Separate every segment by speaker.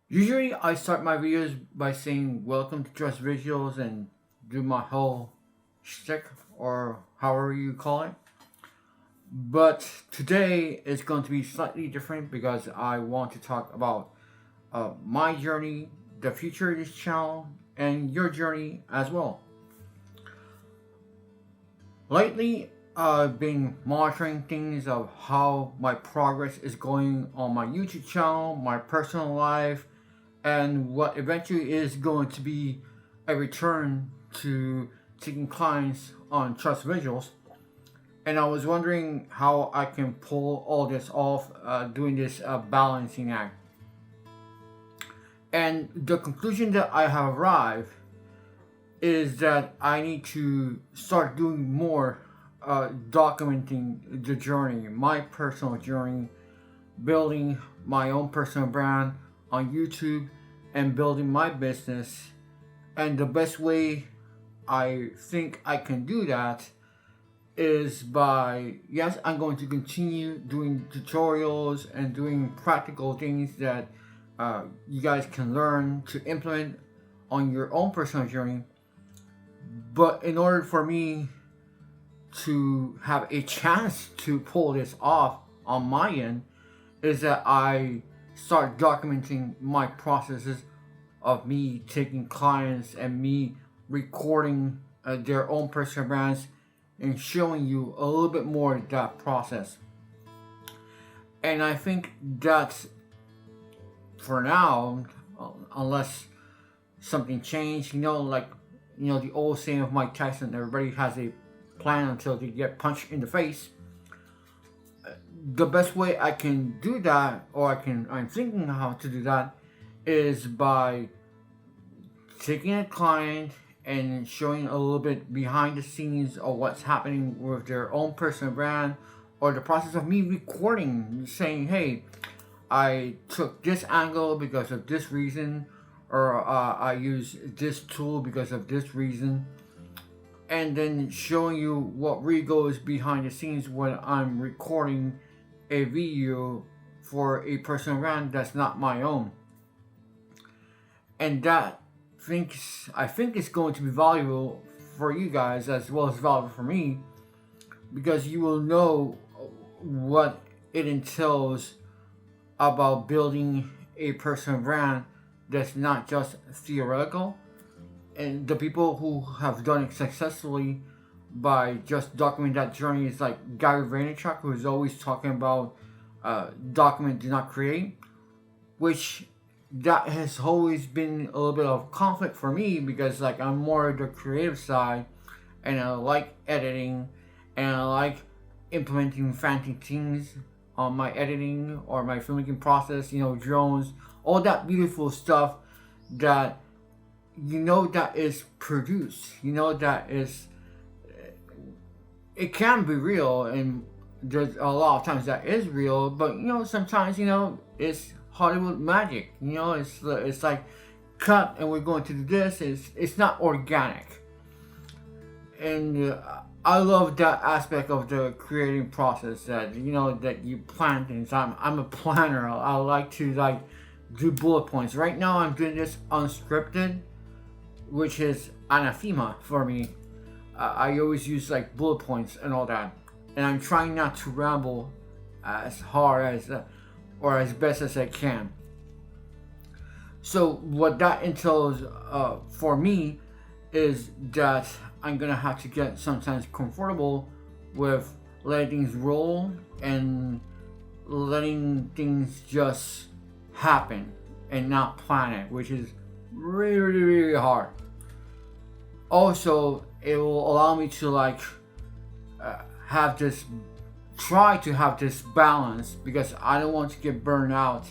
Speaker 1: Usually I start my videos by saying welcome to Just Visuals and do my whole shtick or however you call it. But today is going to be slightly different because I want to talk about my journey, the future of this channel, and your journey as well. Lately, I've been monitoring things of how my progress is going on my YouTube channel, my personal life, and what eventually is going to be a return to taking clients on Trust Visuals. And I was wondering how I can pull all this off, doing this balancing act. And the conclusion that I have arrived is that I need to start doing more documenting the journey, my personal journey, building my own personal brand on YouTube and building my business. And the best way I think I can do that is by, yes, I'm going to continue doing tutorials and doing practical things that you guys can learn to implement on your own personal journey. But in order for me to have a chance to pull this off on my end, is that I start documenting my processes of me taking clients and me recording their own personal brands and showing you a little bit more of that process. And I think that for now, unless something changed, the old saying of Mike Tyson, everybody has a plan until they get punched in the face. The best way I can do that, or I'm thinking how to do that, is by taking a client and showing a little bit behind the scenes of what's happening with their own personal brand, or the process of me recording, saying, hey, I took this angle because of this reason, or I use this tool because of this reason, and then showing you what really goes behind the scenes when I'm recording a video for a personal brand that's not my own. And that I think it's going to be valuable for you guys as well as valuable for me, because you will know what it entails about building a personal brand that's not just theoretical. And the people who have done it successfully by just documenting that journey is like Gary Vaynerchuk, who is always talking about document, do not create, which that has always been a little bit of conflict for me, because like I'm more the creative side and I like editing and I like implementing fancy things on my editing or my filmmaking process, drones, all that beautiful stuff that that is produced, that is, it can be real, and there's a lot of times that is real, but sometimes it's Hollywood magic. It's like cut and we're going to do this. It's not organic, and I love that aspect of the creating process, that that you plan things. I'm a planner. I like to do bullet points. Right now I'm doing this unscripted, which is anathema for me. I always use bullet points and all that, and I'm trying not to ramble as hard as or as best as I can. So what that entails for me is that I'm gonna have to get sometimes comfortable with letting things roll and letting things just happen and not plan it, which is really, really, really hard. Also, it will allow me to try to have this balance, because I don't want to get burned out.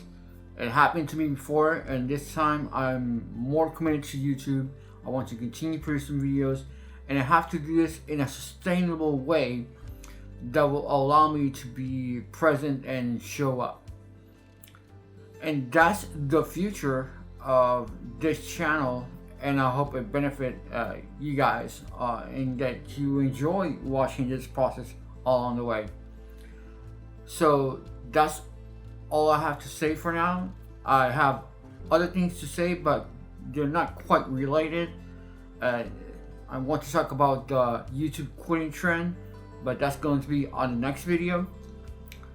Speaker 1: It happened to me before, and this time I'm more committed to YouTube. I want to continue producing videos, and I have to do this in a sustainable way that will allow me to be present and show up. And that's the future of this channel, and I hope it benefit you guys, and that you enjoy watching this process all along the way. So that's all I have to say for now. I have other things to say, but they're not quite related. I want to talk about the YouTube quitting trend, but that's going to be on the next video.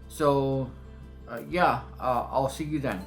Speaker 1: So yeah, I'll see you then.